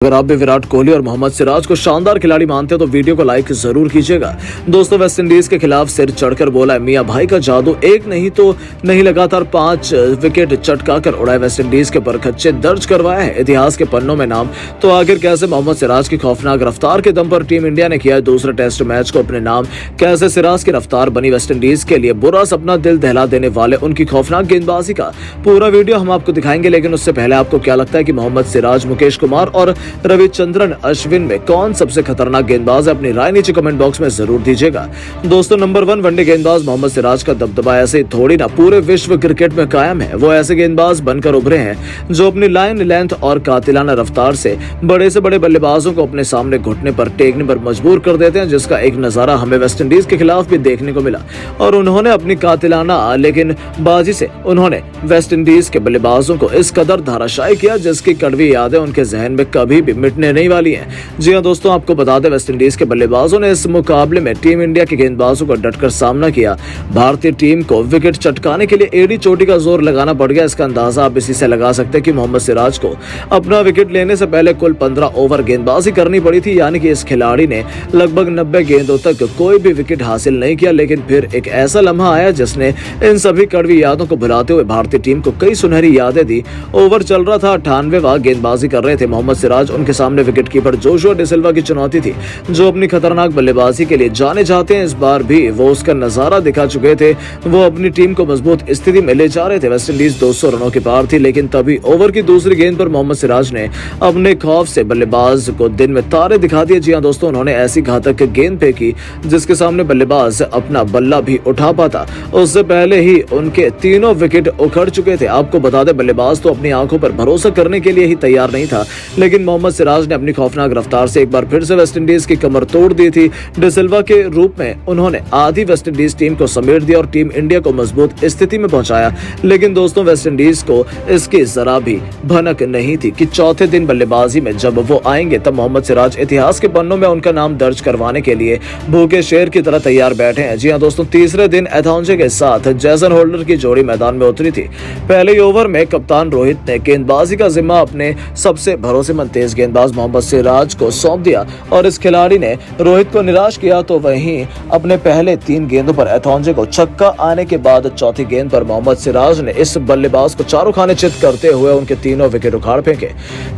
अगर आप भी विराट कोहली और मोहम्मद सिराज को शानदार खिलाड़ी मानते हो तो वीडियो को लाइक जरूर कीजिएगा। दोस्तों, वेस्टइंडीज के खिलाफ सिर चढ़कर बोला है मियां भाई का जादू, एक नहीं तो नहीं लगातार 5 विकेट चटकाकर उड़ाए वेस्टइंडीज के बरखच्चे दर्ज करवाया है इतिहास के पन्नों में नाम। तो आखिर कैसे मोहम्मद सिराज की खौफनाक रफ्तार के दम पर टीम इंडिया ने किया दूसरे टेस्ट मैच को अपने नाम, कैसे सिराज की रफ्तार बनी वेस्टइंडीज के लिए बुरा सपना, दिल दहला देने वाले उनकी खौफनाक गेंदबाजी का पूरा वीडियो हम आपको दिखाएंगे। लेकिन उससे पहले आपको क्या लगता है कि मोहम्मद सिराज, मुकेश कुमार और रविचंद्रन अश्विन में कौन सबसे खतरनाक गेंदबाज है? अपनी राय नीचे कमेंट बॉक्स में जरूर दीजिएगा। दोस्तों, नंबर 1 वनडे गेंदबाज मोहम्मद सिराज का दबदबा ऐसे ही थोड़ी ना पूरे विश्व क्रिकेट में कायम है। वो ऐसे गेंदबाज बनकर उभरे हैं जो अपनी लाइन लेंथ और कातिलाना रफ्तार से बड़े बल्लेबाजों को अपने सामने घुटने पर टेकने पर मजबूर कर देते हैं, जिसका एक नजारा हमें वेस्टइंडीज के खिलाफ भी देखने को मिला। और उन्होंने अपनी कातिलाना लेकिन बाजी से उन्होंने वेस्टइंडीज के बल्लेबाजों को इस कदर धाराशायी किया जिसकी कड़वी यादें उनके जहन में कभी भी मिटने नहीं वाली हैं। जी हां दोस्तों, आपको बता दें वेस्टइंडीज के बल्लेबाजों ने इस मुकाबले में टीम इंडिया के गेंदबाजों का डटकर सामना किया। भारतीय टीम को विकेट चटकाने के लिए एड़ी चोटी का जोर लगाना पड़ गया। इसका अंदाजा आप इसी से लगा सकते हैं कि मोहम्मद सिराज को अपना विकेट लेने से पहले कुल 15 ओवर गेंदबाजी करनी पड़ी थी, यानी कि इस खिलाड़ी ने लगभग 90 गेंदों तक कोई भी विकेट हासिल नहीं किया। लेकिन फिर एक ऐसा लम्हा आया जिसने इन सभी कड़वी यादों को भुलाते हुए भारतीय टीम को कई सुनहरी यादें दी। ओवर चल रहा था, 98वां गेंदबाजी कर रहे थे मोहम्मद सिराज। उनके सामने विकेटकीपर जोशुआ डिसिल्वा की चुनौती थी, जो अपनी खतरनाक बल्लेबाजी के लिए जाने जाते हैं। इस बार भी वो उसका नजारा दिखा चुके थे। वो अपनी टीम को मजबूत स्थिति में ले जा रहे थे। वेस्टइंडीज 200 रनों के पार थी, लेकिन तभी ओवर की दूसरी गेंद पर मोहम्मद सिराज ने अपने खौफ से बल्लेबाज को दिन में तारे दिखा दिए। जी हां दोस्तों, उन्होंने ऐसी घातक गेंद फेंकी जिसके सामने बल्लेबाज अपना बल्ला भी उठा पाता। उससे पहले ही उनके तीनों विकेट उखड़ चुके थे। आपको बता दें, बल्लेबाज तो अपनी आंखों पर भरोसा करने के लिए ही तैयार नहीं था, लेकिन मोहम्मद सिराज ने अपनी खौफनाक रफ्तार से एक बार फिर से वेस्टइंडीज की कमर तोड़ दी थी। डिसिल्वा के रूप में उन्होंने आधी वेस्टइंडीज टीम को समेट दिया और टीम इंडिया को मजबूत स्थिति में पहुंचाया। लेकिन दोस्तों, वेस्टइंडीज को इसकी जरा भी भनक नहीं थी कि चौथे दिन बल्लेबाजी में जब वो आएंगे तब मोहम्मद सिराज इतिहास के पन्नों में उनका नाम दर्ज करवाने के लिए भूखे शेर की तरह तैयार बैठे हैं। जी हां दोस्तों, तीसरे दिन एथॉन्जे के साथ जेसन होल्डर की जोड़ी मैदान में उतरी थी। पहले ही ओवर में कप्तान रोहित ने गेंदबाजी का जिम्मा अपने सबसे भरोसेमंद तेज गेंदबाज मोहम्मद सिराज को सौंप दिया और इस खिलाड़ी ने रोहित को निराश किया। तो वहीं अपने पहले 3 गेंदों पर एथॉन्जे को छक्का आने के बाद चौथी गेंद पर मोहम्मद सिराज ने इस बल्लेबाज को चारों खाने चित करते हुए उनके तीनों विकेट उखाड़ फेंके।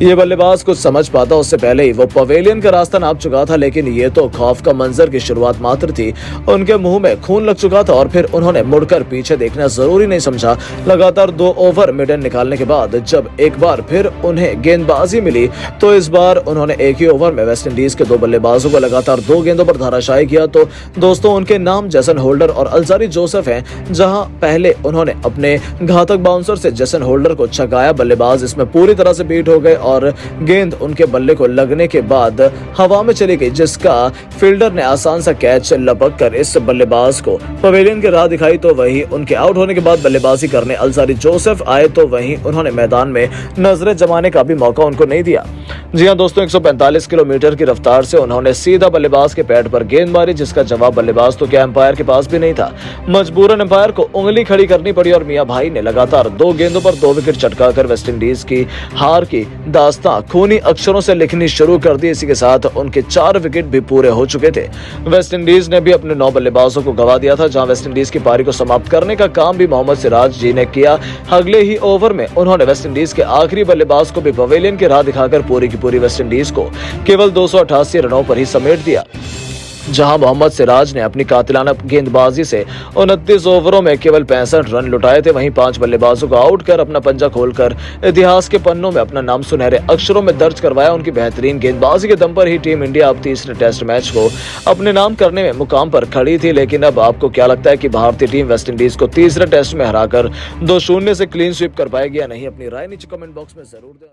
ये बल्लेबाज कुछ समझ पाता उससे पहले ही वो पवेलियन का रास्ता नाप चुका था। लेकिन ये तो खौफ का मंजर की शुरुआत मात्र थी। उनके मुंह में खून लग चुका था और फिर उन्होंने मुड़कर पीछे देखना जरूरी नहीं समझा। लगातार 2 ओवर मिडन निकालने के बाद जब एक बार फिर उन्हें गेंदबाजी मिली तो इस बार उन्होंने एक ही ओवर में वेस्टइंडीज के 2 बल्लेबाजों को लगातार 2 गेंदों पर धाराशायी किया। तो दोस्तों, उनके नाम जेसन होल्डर और अल्जारी जोसेफ हैं। जहां पहले उन्होंने अपने घातक बाउंसर से जेसन होल्डर को छकाया, बल्लेबाज इसमें पूरी तरह से बीट हो गए और गेंद उनके बल्ले को लगने के बाद हवा में चली गई, जिसका फील्डर ने आसान सा कैच लपक कर इस बल्लेबाज को पवेलियन की राह दिखाई। तो वहीं उनके आउट होने के बाद बल्लेबाजी करने अल्जारी जोसेफ आए तो वहीं उन्होंने मैदान में नजरें जमाने का भी मौका उनको नहीं दिया। जी हां दोस्तों, 145 किलोमीटर की रफ्तार से उन्होंने सीधा बल्लेबाज के पैड पर गेंद मारी, जिसका जवाब बल्लेबाज तो क्या एम्पायर के पास भी नहीं था। मजबूरन एम्पायर को उंगली खड़ी करनी पड़ी और मियां भाई ने लगातार 2 गेंदों पर 2 विकेट चटकाकर वेस्टइंडीज की हार की दास्तां खूनी अक्षरों से लिखनी शुरू कर दी। इसी के साथ उनके 4 विकेट भी पूरे हो चुके थे। वेस्टइंडीज ने भी अपने 9 बल्लेबाजों को गवा दिया था। जहां वेस्टइंडीज की पारी को समाप्त करने का काम भी मोहम्मद सिराज जी ने किया। अगले ही ओवर में उन्होंने वेस्टइंडीज के आखिरी बल्लेबाज को भी पवेलियन की राह दिखाकर पूरी की पूरी वेस्टइंडीज को केवल 288 रनों पर ही समेट दिया। जहां मोहम्मद सिराज ने अपनी कातिलाना गेंदबाजी से 29 ओवरों में केवल 65 रन लुटाए थे। वहीं 5 बल्लेबाजों को आउट कर अपना पंजा खोलकर इतिहास के पन्नों में अपना नाम सुनहरे अक्षरों में दर्ज करवाया। उनकी बेहतरीन गेंदबाजी के दम पर ही टीम इंडिया अब तीसरे टेस्ट मैच को अपने नाम करने में मुकाम पर खड़ी थी। लेकिन अब आपको क्या लगता है कि भारतीय टीम वेस्टइंडीज को तीसरे टेस्ट में हराकर 2-0 से क्लीन स्वीप कर पाएगी या नहीं? अपनी राय नीचे कमेंट बॉक्स में जरूर दें।